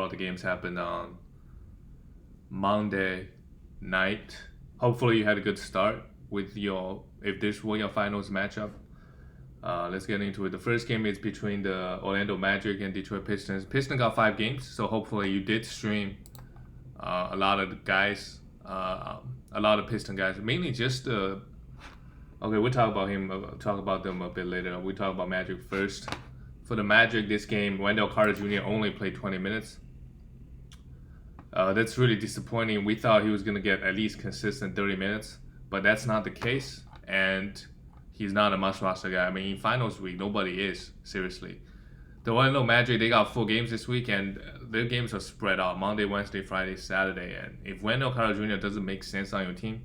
of the games happened on Monday night. Hopefully, you had a good start with your if this were your finals matchup. Let's get into it. The first game is between the Orlando Magic and Detroit Pistons. Pistons got 5 games, so hopefully you did stream a lot of the guys, a lot of Piston guys. Mainly just okay, we'll talk about him. Talk about them a bit later. We talk about Magic first. For the Magic, this game, Wendell Carter Jr. only played 20 minutes. That's really disappointing. We thought he was going to get at least consistent 30 minutes, but that's not the case. And he's not a must-roster guy. I mean, in finals week, nobody is, seriously. The Orlando Magic, they got 4 games this week, and their games are spread out Monday, Wednesday, Friday, Saturday. And if Wendell Carter Jr. doesn't make sense on your team,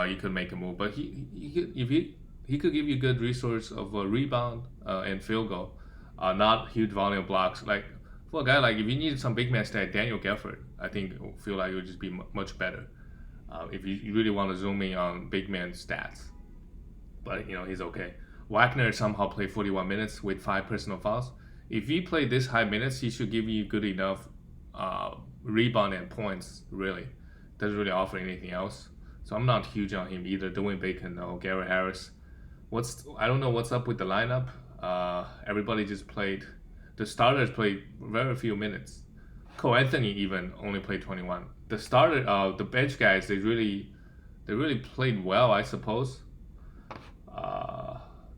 you could make a move. But he could give you a good resource of a rebound and field goal. Not huge volume blocks. Like for a guy like if you need some big man stat, Daniel Gafford, I think feel like it would just be much better. If you really want to zoom in on big man stats, but he's okay. Wagner somehow played 41 minutes with 5 personal fouls. If he played this high minutes, he should give you good enough rebound and points. Really, doesn't really offer anything else. So I'm not huge on him either. Dwayne Bacon, no. Garrett Harris. I don't know what's up with the lineup. Everybody just played. The starters played very few minutes. Cole Anthony even only played 21. The bench guys, they really played well, I suppose.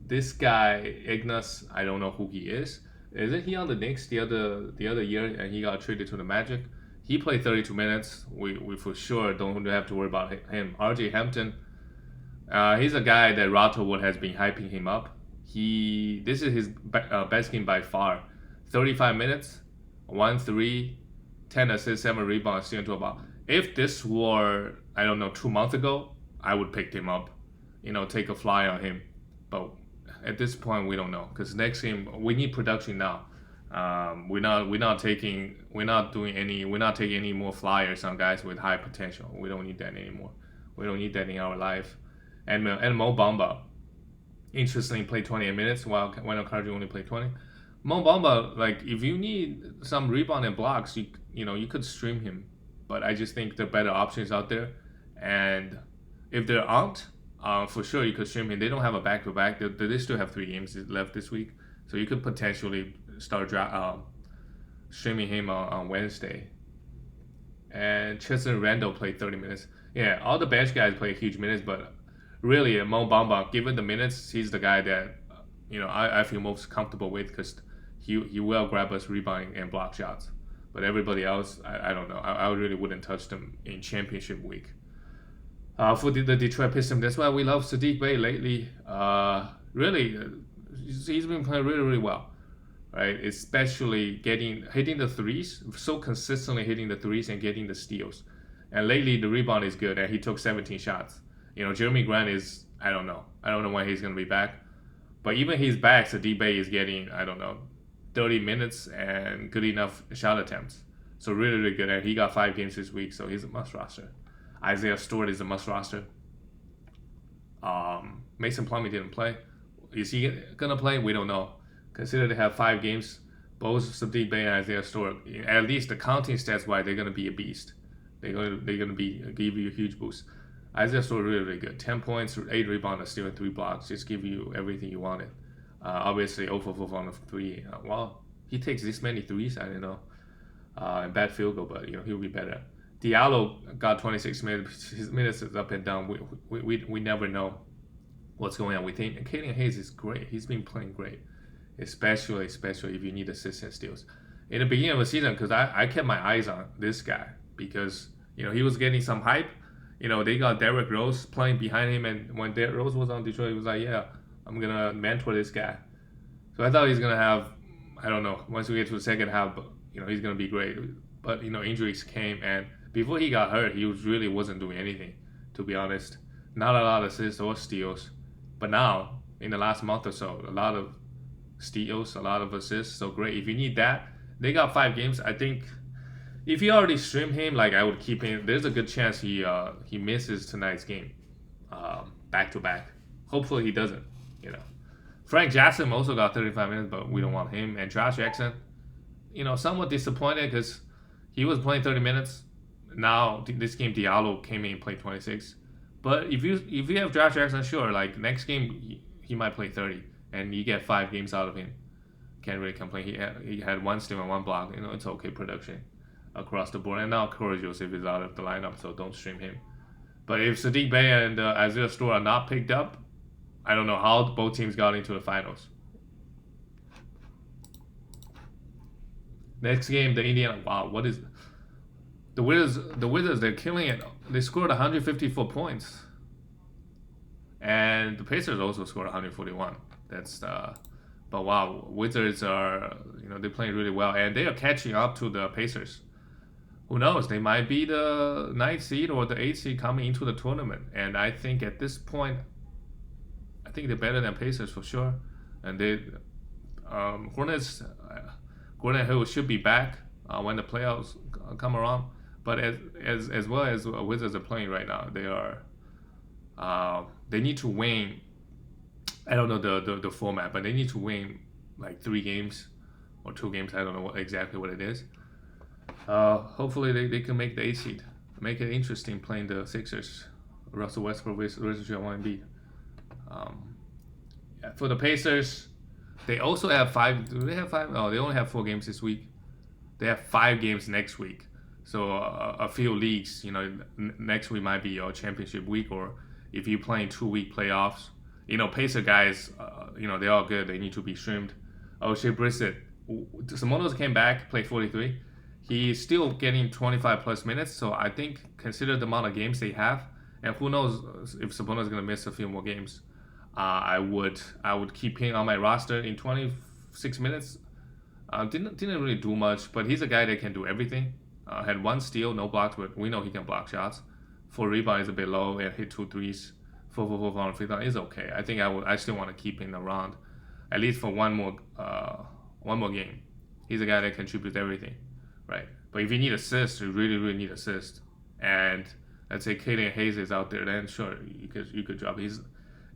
This guy Ignas, I don't know who he is. Isn't he on the Knicks the other year and he got traded to the Magic? He played 32 minutes. We for sure don't have to worry about him. RJ Hampton, he's a guy that Rotterwood has been hyping him up. This is his best game by far. 35 minutes, 1 3, 10 assists, 7 rebounds, 2 about. If this were, I don't know, 2 months ago, I would pick him up, take a fly on him. But at this point, we don't know because next game we need production now. We're not taking any more flyers on guys with high potential. We don't need that anymore. We don't need that in our life. And Mo Bamba, interestingly, played 28 minutes while Wendell Carter only played 20. Mo Bamba, like if you need some rebound and blocks, you could stream him. But I just think there are better options out there. And if there aren't, for sure you could stream him. They don't have a back-to-back. They still have 3 games left this week. So you could potentially start streaming him on Wednesday. And Chester Randall played 30 minutes. Yeah, all the bench guys play huge minutes, but really Mo Bamba, given the minutes, he's the guy that I feel most comfortable with because he will grab us rebounding and block shots. But everybody else, I don't know. I really wouldn't touch them in championship week. For the Detroit Pistons, that's why we love Sadiq Bey lately. Really, he's been playing really, really well, right? Especially hitting the threes, so consistently hitting the threes and getting the steals. And lately, the rebound is good, and he took 17 shots. Jeremy Grant is, I don't know when he's going to be back. But even he's back, Sadiq Bey is getting, 30 minutes and good enough shot attempts. So really, really good. And he got 5 games this week, so he's a must roster. Isaiah Stewart is a must roster. Mason Plumlee didn't play. Is he going to play? We don't know. Consider they have 5 games. Both Sadiq Bey and Isaiah Stewart, at least the counting stats wise, they're going to be a beast. They're going to give you a huge boost. Isaiah Stewart really, really good. 10 points, 8 rebounds, steal, and 3 blocks. Just give you everything you wanted. Obviously, 0 for 4 on the 3. Well, he takes this many threes, I don't know. And bad field goal, but he'll be better. Diallo got 26 minutes. His minutes is up and down. We never know what's going on with him. And Kaden Hayes is great. He's been playing great, especially if you need assists and steals. In the beginning of the season, because I kept my eyes on this guy because he was getting some hype. They got Derrick Rose playing behind him, and when Derrick Rose was on Detroit, he was like, yeah, I'm going to mentor this guy. So I thought he's going to have, I don't know, once we get to the second half, he's going to be great. But, injuries came, and before he got hurt, he really wasn't doing anything, to be honest. Not a lot of assists or steals. But now, in the last month or so, a lot of steals, a lot of assists, so great. If you need that, they got 5 games, I think. If you already stream him, I would keep him. There's a good chance he misses tonight's game, back to back. Hopefully he doesn't. Frank Jackson also got 35 minutes, but we don't want him. And Josh Jackson, somewhat disappointed because He was playing 30 minutes. Now this game Diallo came in and played 26. But if you have Josh Jackson, sure, like next game he might play 30, and you get 5 games out of him. Can't really complain. He had 1 steal and 1 block. It's okay production across the board. And now Corey Joseph is out of the lineup, so don't stream him. But if Sadiq Bey and Isaiah Stewart are not picked up, I don't know how both teams got into the finals. Next game, the Indiana. Wow, what is the Wizards? The Wizards, they're killing it. They scored 154 points, and the Pacers also scored 141. But wow, Wizards are they're playing really well, and they are catching up to the Pacers. Who knows? They might be the 9th seed or the 8th seed coming into the tournament. And I think at this point, I think they're better than Pacers for sure. And Hornets, Gordon Hill should be back when the playoffs come around. But as well as Wizards are playing right now, they need to win. I don't know the format, but they need to win like 3 games or 2 games. I don't know exactly what it is. Hopefully they can make the 8th seed. Make it interesting playing the Sixers. Russell Westbrook versus Joel Embiid. For the Pacers, they also have 5. Do they have 5? Oh, they only have 4 games this week. They have 5 games next week. So a few leagues, next week might be your championship week, or if you're playing 2-week playoffs, Pacer guys, they're all good. They need to be streamed. Oh, Shea Brissett. Simonos came back, played 43. He's still getting 25 plus minutes, so I think consider the amount of games they have, and who knows if Sabonis is gonna miss a few more games. I would keep him on my roster in 26 minutes. Didn't really do much, but he's a guy that can do everything. Had 1 steal, no blocks, but we know he can block shots. 4 rebounds is a bit low, and hit 2 threes. 4 on free throw is okay. I think I still want to keep him around, at least for one more game. He's a guy that contributes everything. Right, but if you need assists, you really need assists, and let's say Killian Hayes is out there, then sure you could drop. He's,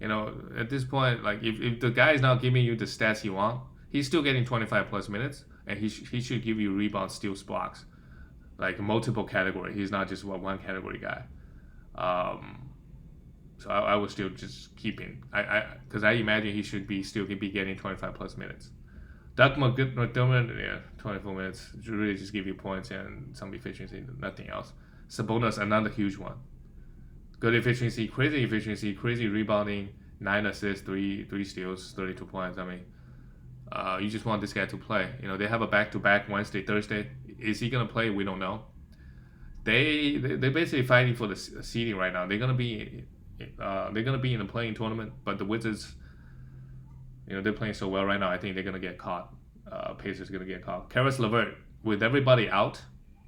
at this point, like if the guy is not giving you the stats you want, he's still getting 25 plus minutes, and he should give you rebounds, steals, blocks, like multiple category. He's not just one category guy. So I would still just keep him. Because I imagine he should still be getting 25 plus minutes. Doug McDermott, 24 minutes, really just give you points and some efficiency, nothing else. Sabonis, another huge one. Good efficiency, crazy rebounding, 9 assists, 3 steals, 32 points. I mean, you just want this guy to play. They have a back-to-back Wednesday, Thursday. Is he gonna play? We don't know. They're basically fighting for the seeding right now. They're gonna be in the playing tournament, but the Wizards, they're playing so well right now. I think they're gonna get caught. Pacers gonna get caught. Karis LeVert with everybody out.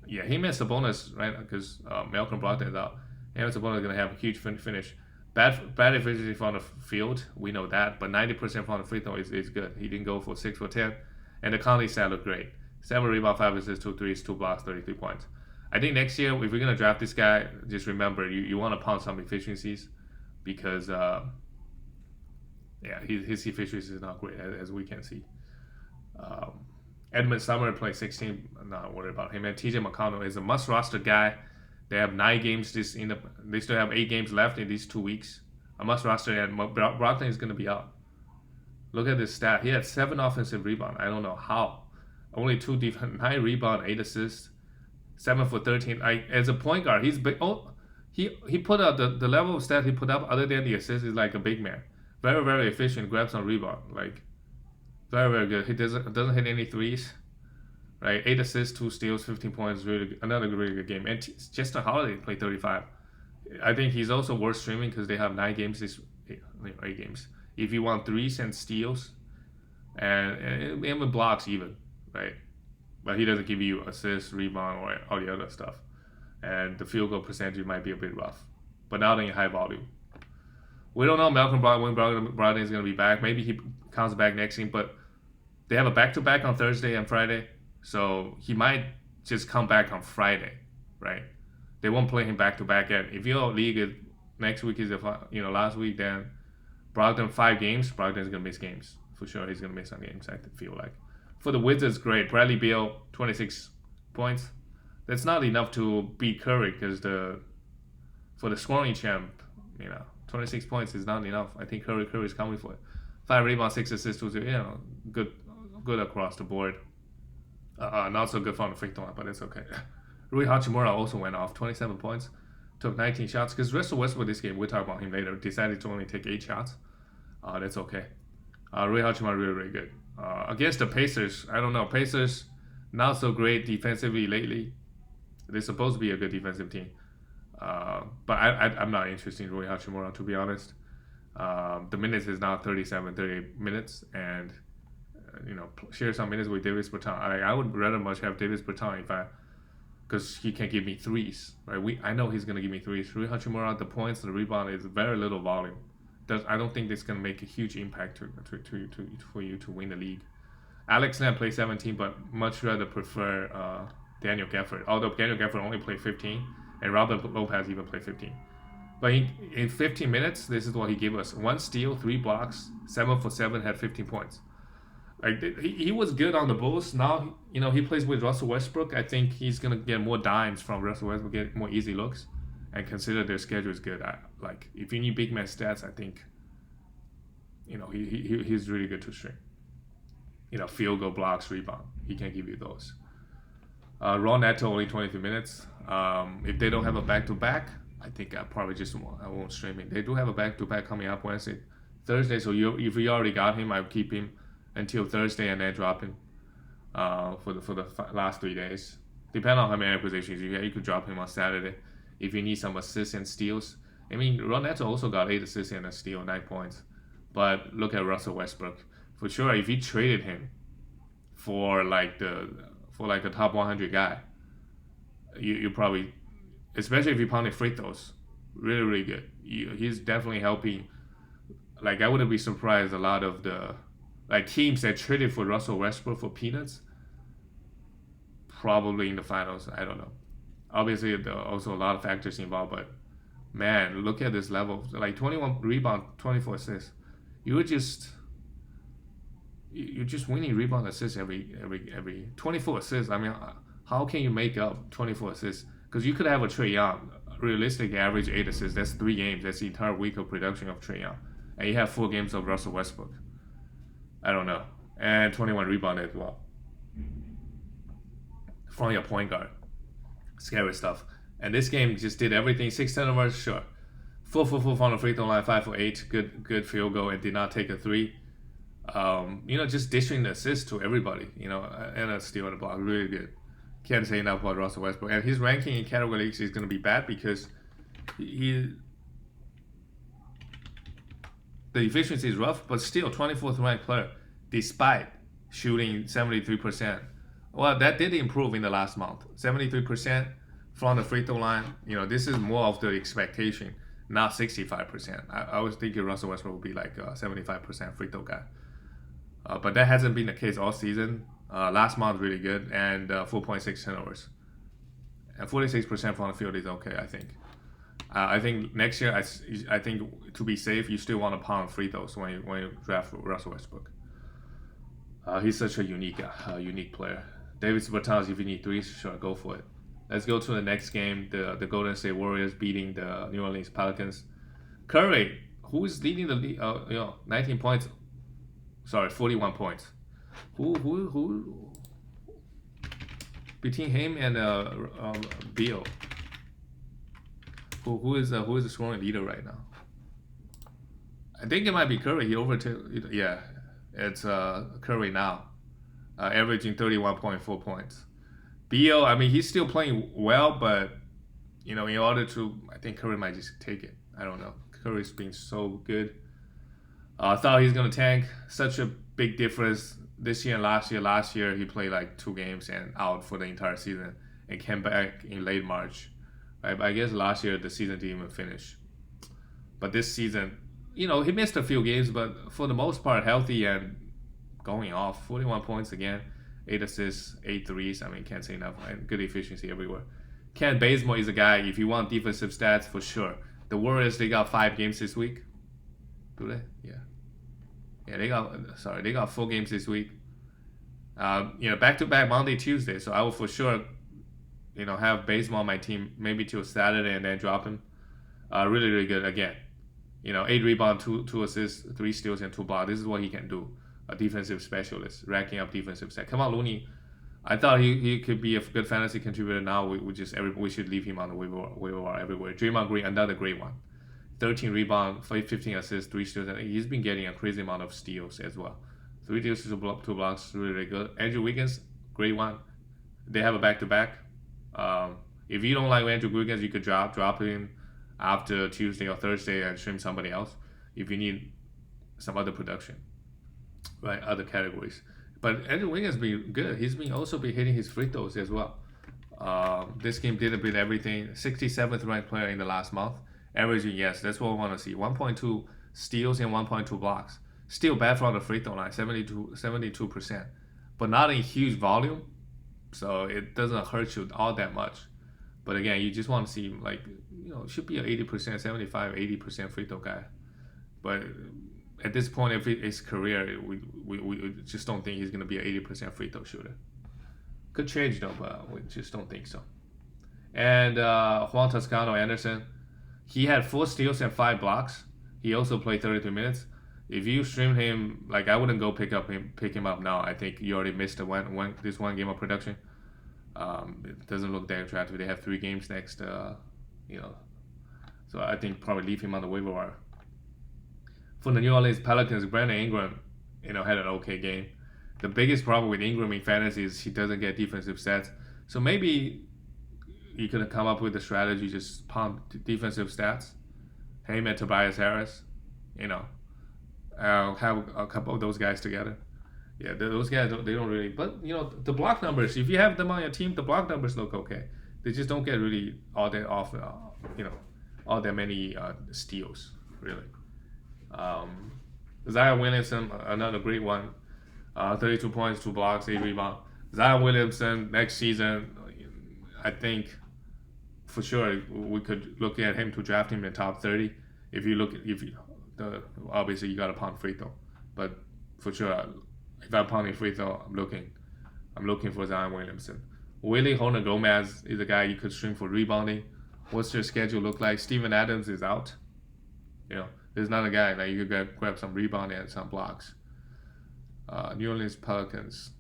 Yeah, him and Sabonis, right? Because Malcolm Brogdon is out. Him and Sabonis are gonna have a huge finish. Bad efficiency from the field, we know that, but 90% from the free throw is good. He didn't go for 6 for 10, and the Conley stat looked great. 7 rebounds, 5 assists, 2 threes, 2 blocks, 33 points. I think next year, if we're gonna draft this guy, just remember you want to pound some efficiencies, because his efficiency is not great as we can see. Edmund Sumner played 16. I'm not worried about him. And TJ McConnell is a must roster guy. They have 9 games. They still have 8 games left in these 2 weeks. A must roster, and Brogdon is going to be out. Look at this stat. He had 7 offensive rebounds. I don't know how. Only 2 defense, 9 rebounds, 8 assists, 7 for 13. As a point guard, he's big. Oh, he put up the level of stat he put up, other than the assist, is like a big man. Very, very efficient. Grabs on rebound. Like, very, very good. He doesn't hit any threes. Right, 8 assists, 2 steals, 15 points. Really, another really good game. And Justin Holiday played 35. I think he's also worth streaming because they have 9 games. 8 games. If you want threes and steals, and even blocks, even, right? But he doesn't give you assists, rebound, or all the other stuff. And the field goal percentage might be a bit rough, but not in high volume. We don't know Malcolm Brogdon is going to be back. Maybe he comes back next game, but they have a back-to-back on Thursday and Friday, so he might just come back on Friday, right? They won't play him back-to-back yet. If your league next week is last week, then Brogdon 5 games, Brogdon is going to miss games. For sure, he's going to miss some games, I feel like. For the Wizards, great. Bradley Beal, 26 points. That's not enough to beat Curry because for the scoring champ, 26 points is not enough. I think Curry is coming for it. 5 rebounds, 6 assists, 2 good across the board. Not so good from the free throw line, but it's okay. Rui Hachimura also went off, 27 points, took 19 shots. Because Russell Westbrook this game, we'll talk about him later, decided to only take 8 shots. That's okay. Rui Hachimura really good. Against the Pacers, I don't know. Pacers not so great defensively lately. They're supposed to be a good defensive team. But I'm not interested in Rui Hachimura, to be honest. The minutes is now 37, 38 minutes, and share some minutes with Davis Bertans. I would rather much have Davis Bertans because he can give me threes, right? I know he's gonna give me threes. Rui Hachimura, the points, the rebound is very little volume. I don't think it's gonna make a huge impact for you to win the league. Alex Lamb played 17, but much rather prefer Daniel Gafford. Although Daniel Gafford only played 15, and Robert Lopez even played 15. But in 15 minutes, this is what he gave us: 1 steal, 3 blocks, 7 for 7, had 15 points. Like he was good on the Bulls. Now he plays with Russell Westbrook. I think he's gonna get more dimes from Russell Westbrook, get more easy looks, and consider their schedule is good. Like if you need big man stats, I think he's really good to string. Field goal, blocks, rebound. He can give you those. Ron Neto only 23 minutes. If they don't have a back-to-back, I think I won't stream it. They do have a back-to-back coming up Wednesday, Thursday. So if you already got him, I'll keep him until Thursday and then drop him for the last 3 days. Depending on how many positions you could drop him on Saturday if you need some assists and steals. I mean, Ron Neto also got 8 assists and a steal, 9 points. But look at Russell Westbrook. For sure, if you traded him for like a top 100 guy, you probably, especially if you pounded free throws, really, really good. He's definitely helping. Like, I wouldn't be surprised a lot of the teams that traded for Russell Westbrook for peanuts, probably in the finals. I don't know. Obviously, there are also a lot of factors involved, but man, look at this level. Like 21 rebound, 24 assists. You're just winning rebound assists every 24 assists. I mean, how can you make up 24 assists? Because you could have a Trae Young realistically average 8 assists. That's 3 games. That's the entire week of production of Trae Young, and you have 4 games of Russell Westbrook. I don't know. And 21 rebound as well from your point guard. Scary stuff. And this game just did everything. 6 turnovers, sure. 4 for 4 from the free throw line, 5 for 8. Good field goal, and did not take a 3. Just dishing the assist to everybody. And a steal on the block, really good. Can't say enough about Russell Westbrook. And his ranking in category leagues is going to be bad because the efficiency is rough, but still 24th ranked player, despite shooting 73%. Well, that did improve in the last month. 73% from the free throw line. This is more of the expectation, not 65%. I was thinking Russell Westbrook would be like a 75% free throw guy. But that hasn't been the case all season. Last month really good, and 4.6 turnovers. And 46% from the field is okay, I think. I think next year, I think to be safe, you still want to pound free throws when you draft Russell Westbrook. He's such a unique player. David Bertans, if you need threes, sure, go for it. Let's go to the next game. The Golden State Warriors beating the New Orleans Pelicans. Curry, who is leading the league? 19 points. Sorry, 41 points. Who between him and Beal? Who is the scoring leader right now? I think it might be Curry. He overtook. Yeah, it's Curry now, averaging 31.4 points. Beal, I mean, he's still playing well, but in order to, I think Curry might just take it. I don't know. Curry's been so good. I thought he's gonna tank. Such a big difference this year and last year. Last year he played like 2 games and out for the entire season, and came back in late March. Right? But I guess last year the season didn't even finish. But this season, he missed a few games, but for the most part healthy and going off. 41 points again, 8 assists, 8 threes. I mean, can't say enough. And good efficiency everywhere. Kent Bazemore is a guy, if you want defensive stats, for sure. The Warriors, they got 5 games this week. Do they? Yeah. Yeah, they got 4 games this week. Back-to-back Monday, Tuesday. So I will for sure, have baseball on my team maybe till Saturday and then drop him. Really, really good again. 8 rebounds, two assists, 3 steals, and 2 blocks. This is what he can do. A defensive specialist, racking up defensive stats. Come on, Looney. I thought he could be a good fantasy contributor. Now we should leave him on the waiver wire everywhere. Draymond Green, another great one. 13 rebounds, 15 assists, 3 steals. And he's been getting a crazy amount of steals as well. 3 steals, 2 blocks, really, really good. Andrew Wiggins, great one. They have a back-to-back. If you don't like Andrew Wiggins, you could drop him after Tuesday or Thursday and stream somebody else if you need some other production, right? Other categories. But Andrew Wiggins has been good. He's been also been hitting his free throws as well. This game did a bit everything. 67th ranked player in the last month. Averaging, yes, that's what we want to see. 1.2 steals and 1.2 blocks. Still bad from the free throw line, 72%. But not in huge volume, so it doesn't hurt you all that much. But again, you just want to see him should be an 80%, 75, 80% free throw guy. But at this point of his career, we just don't think he's going to be an 80% free throw shooter. Could change though, but we just don't think so. And Juan Toscano Anderson, he had 4 steals and 5 blocks. He also played 33 minutes. If you stream him, I wouldn't go pick him up now. I think you already missed this one game of production. It doesn't look that attractive. They have 3 games next, so I think probably leave him on the waiver wire. For the New Orleans Pelicans, Brandon Ingram, had an okay game. The biggest problem with Ingram in fantasy is he doesn't get defensive stats. So maybe you could come up with a strategy, just pump defensive stats. Him and Tobias Harris, have a couple of those guys together. Yeah, those guys they don't really. But the block numbers. If you have them on your team, the block numbers look okay. They just don't get really all that often. All that many steals really. Zion Williamson, another great one. 32 points, 2 blocks, 8 rebounds. Zion Williamson next season, I think for sure we could look at him to draft him in the top 30. Obviously you got to pound free throw, but for sure if I'm pounding free throw, I'm looking for Zion Williamson. Willie Horner Gomez is a guy you could stream for rebounding. What's your schedule look like? Steven Adams is out. There's not a guy that you could grab some rebounding and some blocks. New Orleans Pelicans,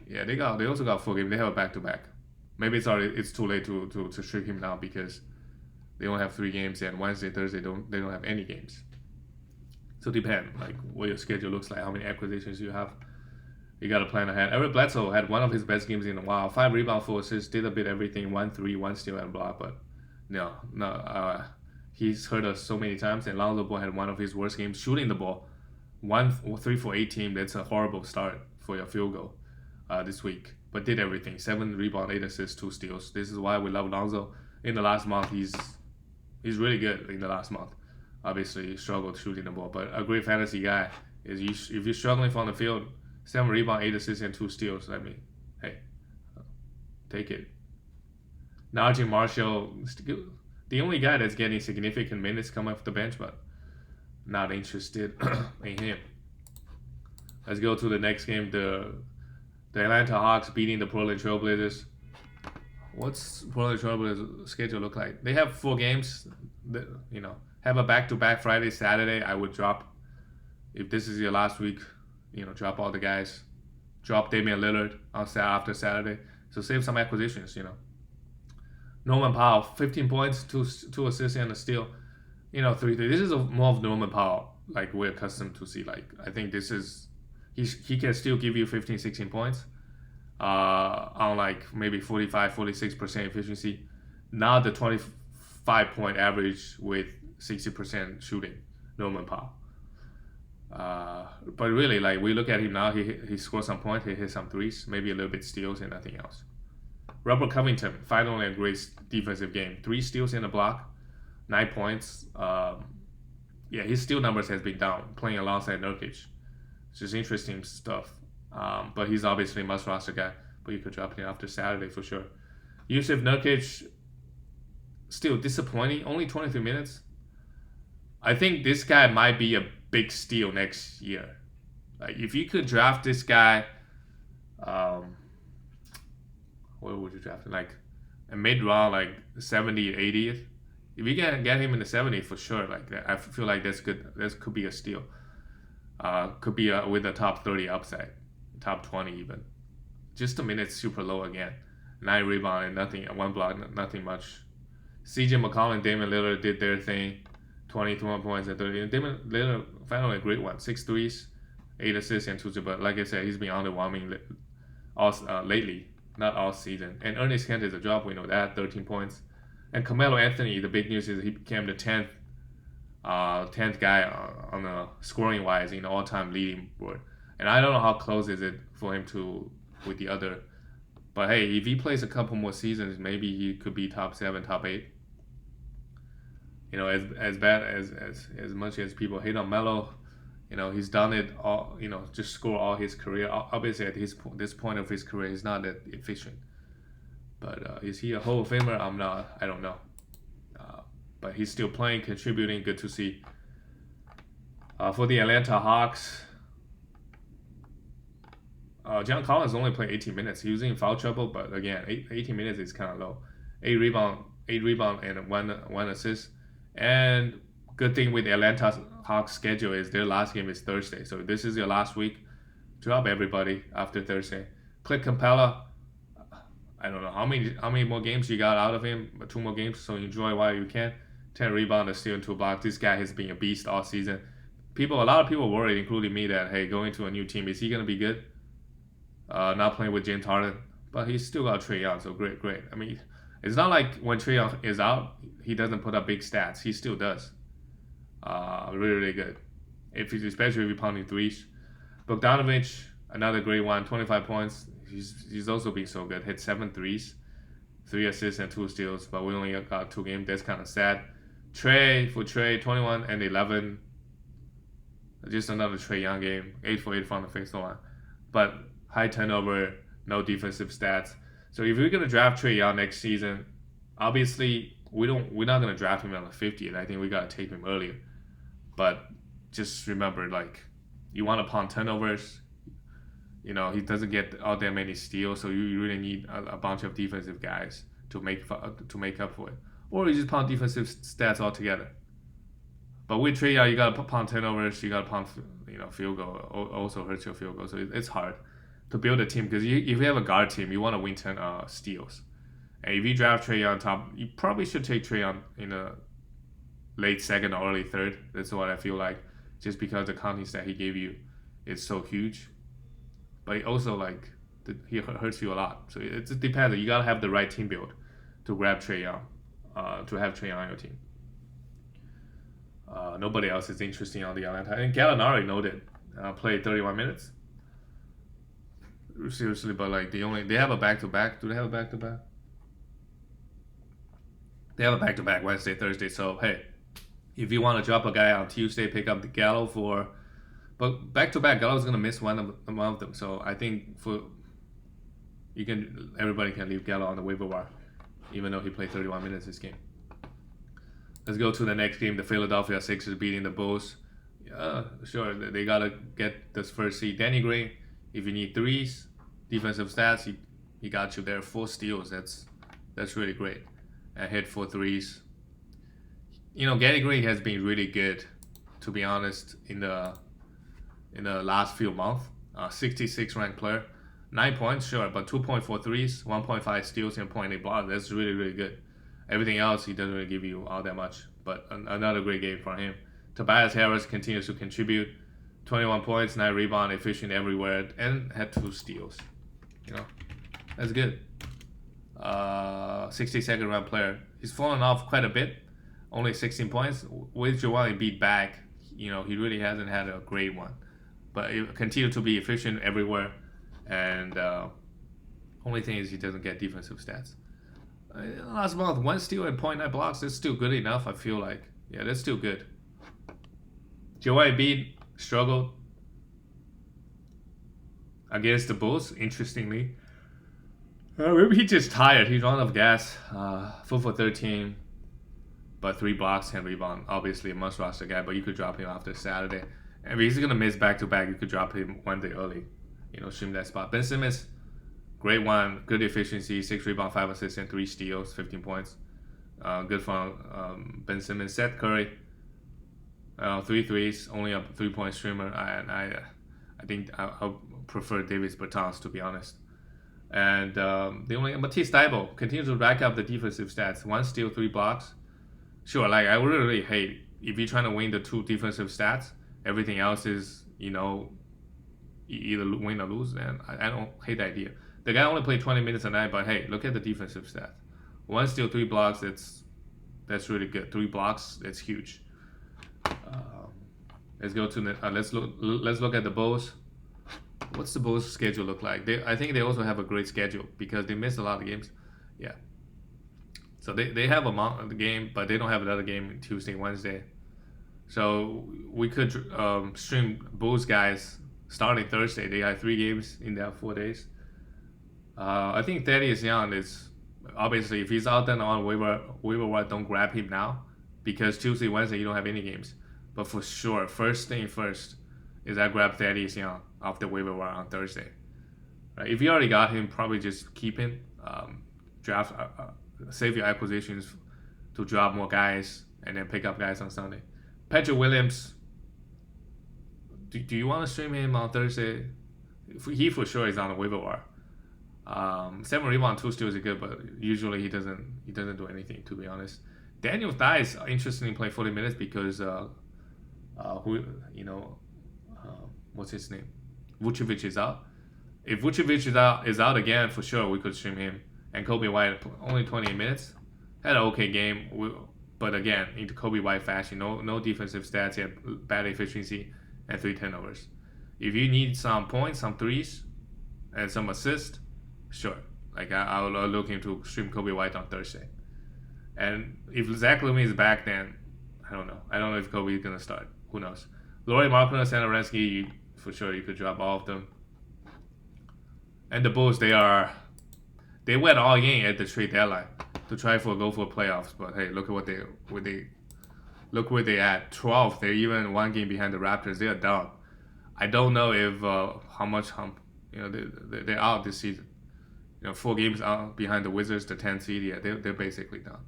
yeah, they also got 4 games. They have a back-to-back. Maybe it's too late to stream him now because they only have 3 games, and Wednesday, Thursday they don't have any games. So depend what your schedule looks like, how many acquisitions you have. You got to plan ahead. Eric Bledsoe had one of his best games in a while. 5 rebounds, 4 assists, did a bit everything. 1 3, 1 steal and block, but no. He's hurt us so many times. And Lonzo Ball had one of his worst games shooting the ball. 3 for 18. That's a horrible start for your field goal this week. But did everything. 7 rebounds, 8 assists, 2 steals. This is why we love Lonzo. In the last month, he's really good. In the last month, obviously he struggled shooting the ball, but a great fantasy guy. If you're struggling from the field, 7 rebounds, 8 assists, and 2 steals. Hey, take it. Najee Marshall, the only guy that's getting significant minutes coming off the bench, but not interested in him. Let's go to the next game. The Atlanta Hawks beating the Portland Trailblazers. What's Portland Trailblazers schedule look like? They have 4 games. Have a back-to-back Friday, Saturday. I would drop, if this is your last week, drop all the guys. Drop Damian Lillard after Saturday. So save some acquisitions, Norman Powell, 15 points, 2 assists and a steal. 3. This is more of Norman Powell, we're accustomed to see. I think this is, he can still give you 15, 16 points on maybe 45, 46% efficiency. Not the 25-point average with 60% shooting, Norman Powell. But really, we look at him now, he scores some points, he hit some threes, maybe a little bit steals and nothing else. Robert Covington, finally a great defensive game. 3 steals in a block, 9 points. His steal numbers has been down, playing alongside Nurkic. It's just interesting stuff. But he's obviously a must-roster guy, but you could drop him after Saturday for sure. Yusuf Nurkic, still disappointing, only 23 minutes. I think this guy might be a big steal next year. If you could draft this guy, where would you draft him? and mid round like 70, 80th. If you can get him in the 70 for sure, like that, I feel like that's good. This could be a steal. Could be with a top 30 upside, top 20 even. Just a minute super low again. 9 rebound and nothing, 1 block, nothing much. CJ McCollum and Damian Lillard did their thing. 21 points and 30. And Damian Lillard finally a great one. 6 threes, 8 assists and 2 but like I said, he's been underwhelming lately, not all season. And Ernest Kent is a drop, we know that, 13 points. And Carmelo Anthony, the big news is he became the 10th guy on the scoring wise in the all-time leading board. And I don't know how close is it for him to with the other. But hey, if he plays a couple more seasons, maybe he could be top 7, top 8. As bad as much as people hate on Melo, he's done it all. Just score all his career. Obviously, at this point of his career, he's not that efficient. But is he a Hall of Famer? I'm not. I don't know. But he's still playing, contributing. Good to see. For the Atlanta Hawks, John Collins only played 18 minutes. He was in foul trouble, but again, 18 minutes is kind of low. 8 rebound, and one assist. And good thing with the Atlanta Hawks schedule is their last game is Thursday. So this is your last week. Drop everybody after Thursday. Click Capella. I don't know how many more games you got out of him, but 2 more games. So enjoy while you can. 10 rebound, a steal, and 2 blocks. This guy has been a beast all season. A lot of people worried, including me, that hey, going to a new team, is he gonna be good? Not playing with James Harden, but he's still got Trae Young, so great. I mean, it's not like when Trae Young is out, he doesn't put up big stats. He still does. Really good. Especially if you're pounding threes. Bogdanovich, another great one, 25 points. He's also been so good. Hit 7 threes, 3 assists and 2 steals, but we only got 2 games. That's kind of sad. Trae, 21 and 11. Just another Trae Young game. 8 for 8 from the face line. But high turnover, no defensive stats. So if we're gonna draft Trae Young next season, obviously we're not gonna draft him on the 50th. I think we gotta take him earlier. But just remember, like, you want to pound turnovers. He doesn't get all that many steals, so you really need a bunch of defensive guys to make up for it. Or you just pound defensive stats altogether. But with Trae Young, you gotta pound turnovers, you gotta pound field goal. Also hurts your field goal, so it's hard to build a team because if you have a guard team, you want to win 10 steals. And if you draft Trae Young top, you probably should take Trae Young in a late second or early third. That's what I feel like, just because the context that he gave you is so huge. But he also he hurts you a lot. So it depends. You gotta have the right team build to grab Trae Young, to have Trae Young on your team. Nobody else is interesting on the Atlanta. And Gallinari noted, played 31 minutes. Seriously, but they have a back-to-back. Do they have a back-to-back? They have a back-to-back Wednesday, Thursday. So hey, if you want to drop a guy on Tuesday, pick up the Gallo but back-to-back, Gallo's gonna miss one of them. So I think everybody can leave Gallo on the waiver wire, even though he played 31 minutes this game. Let's go to the next game. The Philadelphia Sixers beating the Bulls. Yeah, sure, they gotta get this first seed. Danny Green, if you need threes, defensive stats, he got you there. 4 steals. That's really great. And hit 4 threes. Danny Green has been really good, to be honest, in the last few months. 66 ranked player. 9 points, sure, but 2.4 threes, 1.5 steals, and 0.8 blocks. That's really, really good. Everything else, he doesn't really give you all that much. But another great game for him. Tobias Harris continues to contribute. 21 points, 9 rebounds, efficient everywhere, and had 2 steals. That's good. 62nd ranked player. He's fallen off quite a bit. Only 16 points. With Joel Embiid back, he really hasn't had a great one. But it continued to be efficient everywhere. And only thing is he doesn't get defensive stats. Last month, 1 steal and 0.9 blocks. That's still good enough, I feel like. Yeah, that's still good. Joel Embiid struggled against the Bulls, interestingly. Maybe he's just tired. He's run out of gas. 4 for 13, but 3 blocks, 10 rebound. Obviously a must roster guy, but you could drop him after Saturday. And if he's gonna miss back to back, you could drop him one day early. Stream that spot. Ben Simmons, great one, good efficiency, 6 rebounds, 5 assists, and 3 steals, 15 points. Good from Ben Simmons. Seth Curry, 3 threes, only a 3-point streamer. I think I prefer Davis Bertans, to be honest. And the only Matisse Thybulle continues to rack up the defensive stats. 1 steal, 3 blocks. Sure, like I really hate if you're trying to win the 2 defensive stats, everything else is, either win or lose. And I don't hate the idea. The guy only played 20 minutes a night, but hey, look at the defensive stats. 1 steal, 3 blocks. That's really good. 3 blocks. That's huge. Let's go to let's look at the Bulls. What's the Bulls' schedule look like? I think they also have a great schedule because they missed a lot of games. Yeah. So they have a game, but they don't have another game Tuesday, Wednesday. So we could stream Bulls guys starting Thursday. They have 3 games in their 4 days. I think Thaddeus Young is obviously, if he's out there on waiver wire, don't grab him now because Tuesday, Wednesday you don't have any games. But for sure, first thing first is I grab Thaddeus Young off the waiver wire on Thursday. Right? If you already got him, probably just keep him. Draft, save your acquisitions to drop more guys and then pick up guys on Sunday. Patrick Williams, do you want to stream him on Thursday? He for sure is on the waiver wire. 7 rebounds, 2 steals is good, but usually he doesn't do anything, to be honest. Daniel Theis interestingly played 40 minutes because what's his name? Vucevic is out. If Vucevic is out again, for sure we could stream him. And Kobe White only 28 minutes, had an okay game, but again into Kobe White fashion, no defensive stats, yet bad efficiency and 3 turnovers. If you need some points, some threes, and some assists, sure. Like I'll look into stream Kobe White on Thursday. And if Zach LaVine is back, then I don't know. I don't know if Kobe is gonna start. Who knows? Lauri Markkanen and Arensky, for sure you could drop all of them. And the Bulls, they went all in at the trade deadline to try go for playoffs. But hey, look at look where they at 12th. They're even 1 game behind the Raptors. They are down. I don't know if they're out this season. 4 games out behind the Wizards, the 10th seed. Yeah, they're basically done.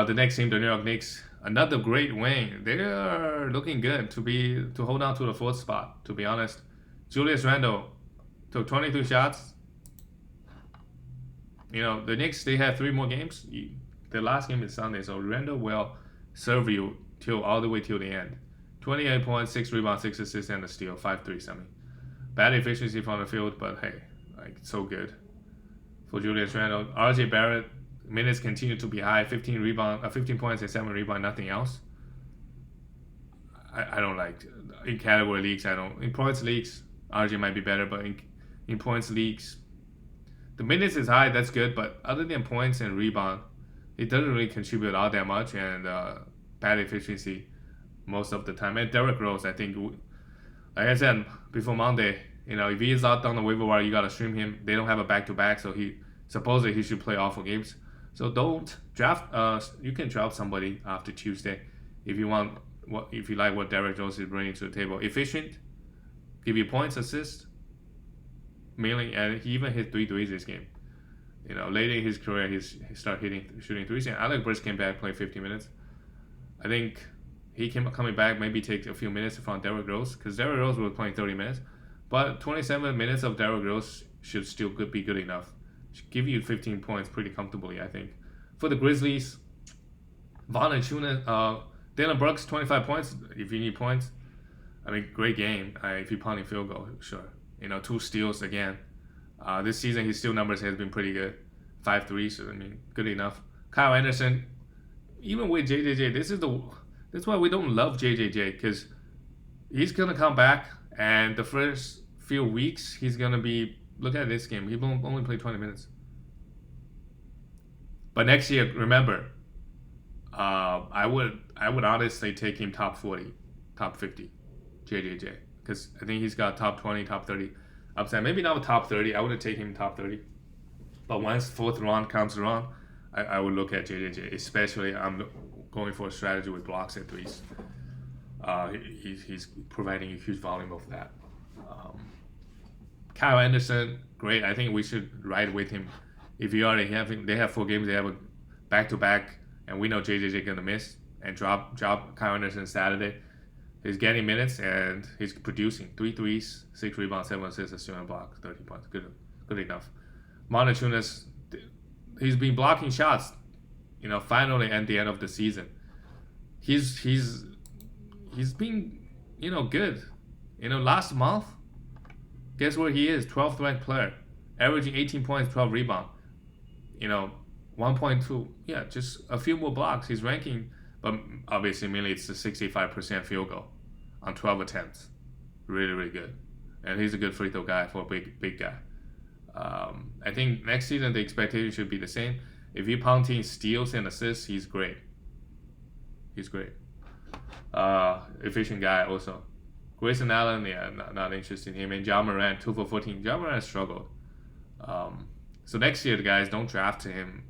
The next team, the New York Knicks, another great win. They are looking good to hold on to the 4th spot. To be honest, Julius Randle took 22 shots. The Knicks, they have 3 more games. The last game is Sunday, so Randle will serve you all the way till the end. 28 points, 6 rebounds, 6 assists, and a steal, 5 threes. Bad efficiency from the field, but hey, so good for Julius Randle. RJ Barrett, minutes continue to be high, 15 points and 7 rebounds, nothing else. I don't like in category leagues. In points leagues, RJ might be better, but in points leagues, the minutes is high. That's good, but other than points and rebound, it doesn't really contribute all that much, and bad efficiency most of the time. And Derrick Rose, I think, like I said before Monday, if he is out on the waiver wire, you gotta stream him. They don't have a back-to-back, so supposedly he should play all 4 games. So don't draft. You can draft somebody after Tuesday if you want. If you like what Derrick Rose is bringing to the table, efficient, give you points, assists, mainly, and he even hit 3 threes this game. Later in his career, he started shooting threes. And Alec Burks came back, played 50 minutes. I think he coming back, maybe take a few minutes from Derrick Rose, because Derrick Rose was playing 30 minutes. But 27 minutes of Derrick Rose should still be good enough. Should give you 15 points pretty comfortably, I think. For the Grizzlies, Valanciunas, Dillon Brooks, 25 points if you need points. Great game. If you're pounding field goal, sure. 2 steals again. This season, his steal numbers has been pretty good. 5 threes, good enough. Kyle Anderson, even with JJJ, that's why we don't love JJJ, because he's gonna come back, and the first few weeks he's gonna be. Look at this game. He only played 20 minutes. But next year, remember, I would honestly take him top 40, top 50, JJJ, because I think he's got top 20, top 30 upside. Maybe not top 30. I would take him top 30. But once 4th round comes around, I would look at JJJ. Especially, I'm going for a strategy with blocks and threes. He's providing a huge volume of that. Kyle Anderson, great. I think we should ride with him. If you already have him, they have 4 games. They have a back-to-back, and we know JJJ gonna miss and drop Kyle Anderson Saturday. He's getting minutes and he's producing 3 threes, 6 rebounds, 7 assists, a steal and a block, 30 points. Good enough. Montezuma, he's been blocking shots. Finally at the end of the season, he's been good. Last month, guess where he is? 12th ranked player, averaging 18 points, 12 rebounds. 1.2. Yeah, just a few more blocks. He's ranking, but obviously mainly it's the 65% field goal on 12 attempts. Really, really good. And he's a good free throw guy for a big guy. I think next season the expectation should be the same. If you're counting steals and assists, he's great. Efficient guy also. Grayson Allen, yeah, not interested in him. And Ja Morant, 2 for 14. Ja Morant struggled. So next year, the guys, don't draft him.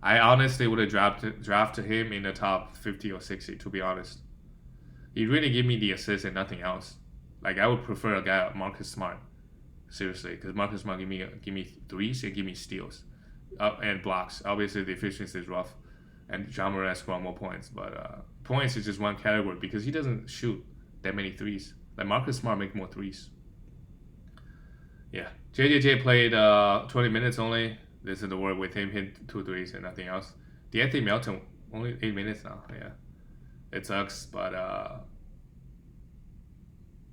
I honestly would have drafted him in the top 50 or 60, to be honest. He really give me the assist and nothing else. Like, I would prefer a guy like Marcus Smart. Seriously, because Marcus Smart give me threes and give me steals and blocks. Obviously, the efficiency is rough, and Ja Morant score more points. But points is just one category because he doesn't shoot that many threes. Like Marcus Smart make more threes. Yeah, JJJ played 20 minutes only. This is the word with him hit 2 threes and nothing else. DeAnthony Melton only 8 minutes now. Yeah, it sucks, but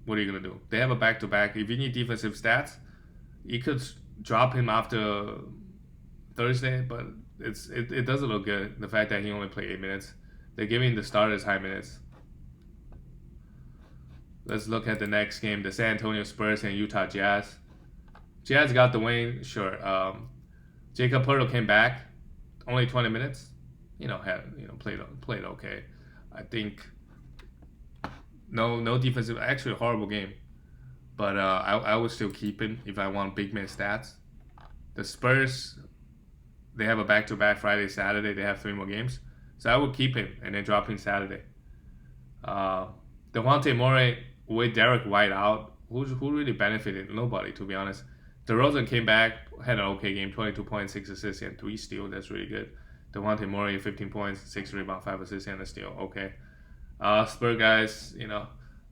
what are you gonna do? They have a back-to-back. If you need defensive stats, you could drop him after Thursday, but it doesn't look good. The fact that he only played 8 minutes, they're giving the starters high minutes. Let's look at the next game: the San Antonio Spurs and Utah Jazz. Jazz got the win, sure. Jacob Poeltl came back, only 20 minutes. Played okay. I think no defensive. Actually, a horrible game, but I would still keep him if I want big man stats. The Spurs, they have a back-to-back Friday, Saturday. They have 3 more games, so I would keep him and then drop him Saturday. Devontae Murray with Derek White out, who really benefited? Nobody, to be honest. DeRozan came back, had an okay game, 22 points, 6 assists, and 3 steals. That's really good. Devontae Murray, 15 points, 6 rebounds, 5 assists, and a steal. Okay. Spurs guys,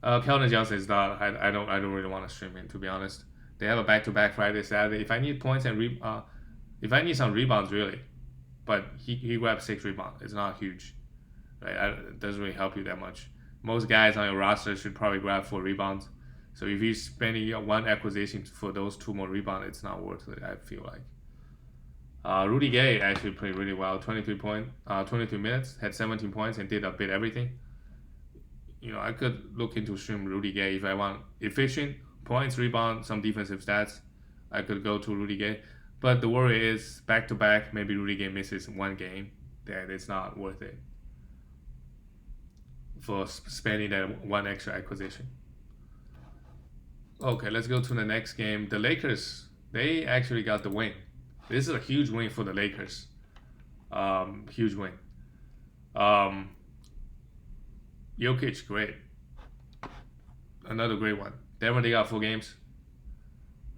Keldon Johnson is not. I don't really want to stream him, to be honest. They have a back-to-back Friday, Saturday. If I need points and if I need some rebounds, really, but he grabbed 6 rebounds. It's not huge, right? It doesn't really help you that much. Most guys on your roster should probably grab 4 rebounds. So if you're spending one acquisition for those 2 more rebounds, it's not worth it, I feel like. Rudy Gay actually played really well. 23 minutes, had 17 points, and did a bit everything. I could look into stream Rudy Gay if I want efficient points, rebound, some defensive stats. I could go to Rudy Gay. But the worry is back-to-back, maybe Rudy Gay misses 1 game. Then it's not worth it for spending that 1 extra acquisition. Okay, let's go to the next game. The Lakers, they actually got the win. This is a huge win for the Lakers. Huge win. Jokic, great. Another great one. Denver, they got 4 games.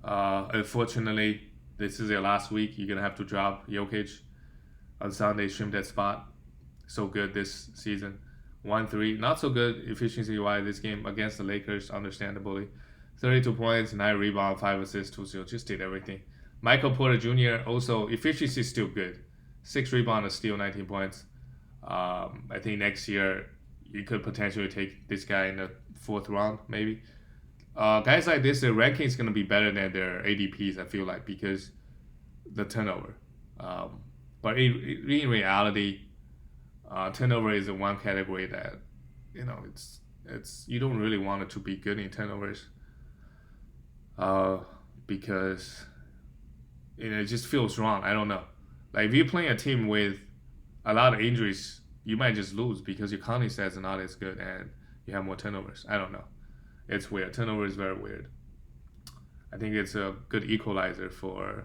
Unfortunately, this is their last week. You're going to have to drop Jokic on Sunday, stream that spot. So good this season. 1-3. Not so good efficiency-wise this game against the Lakers, understandably. 32 points, 9 rebounds, 5 assists, 2 steals. Just did everything. Michael Porter Jr. also, efficiency is still good. 6 rebounds, a steal, 19 points. I think next year you could potentially take this guy in the 4th round, maybe. Guys like this, their ranking is going to be better than their ADPs, I feel like, because the turnover. But in reality, turnover is the one category that, it's you don't really want it to be good in turnovers. Because it just feels wrong. I don't know. Like if you're playing a team with a lot of injuries, you might just lose because your counting stats are not as good and you have more turnovers. I don't know. It's weird. Turnover is very weird. I think it's a good equalizer for,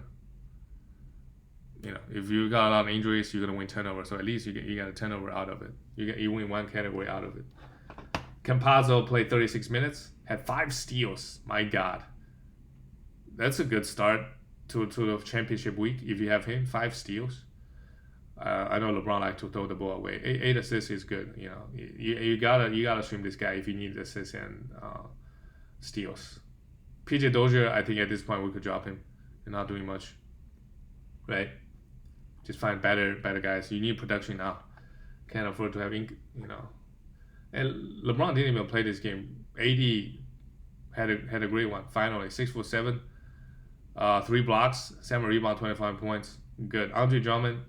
if you got a lot of injuries, you're gonna win turnover. So at least you got a turnover out of it. You win one category out of it. Campazzo played 36 minutes, had 5 steals. My God. That's a good start. to the championship week. If you have him, 5 steals. I know LeBron like to throw the ball away. Eight assists is good. You know, you gotta stream this guy if you need assists and steals. PJ Dozier, I think at this point we could drop him. You're not doing much, right? Just find better guys. You need production now. Can't afford to have And LeBron didn't even play this game. AD had a great one. Finally, 6 for 7, 3 blocks, 7 rebounds, 25 points. Good. Andre Drummond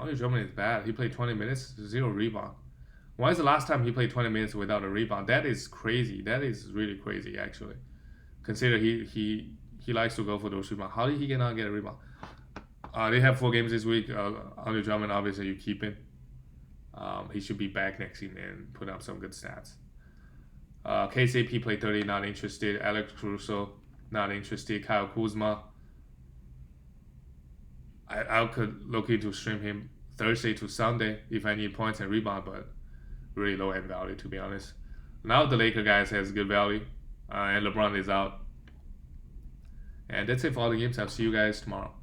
is bad. He played 20 minutes, 0 rebound. When is the last time he played 20 minutes without a rebound? That is crazy. That is really crazy, actually. Consider he likes to go for those rebounds. How did he not get a rebound? They have 4 games this week. Andre Drummond, obviously, you keep him. He should be back next season and put up some good stats. KCP played 30, not interested. Alex Caruso, not interested. Kyle Kuzma, I could look into stream him Thursday to Sunday if I need points and rebound, but really low end value, to be honest. Now the Laker guys has good value, and LeBron is out. And that's it for all the games. I'll see you guys tomorrow.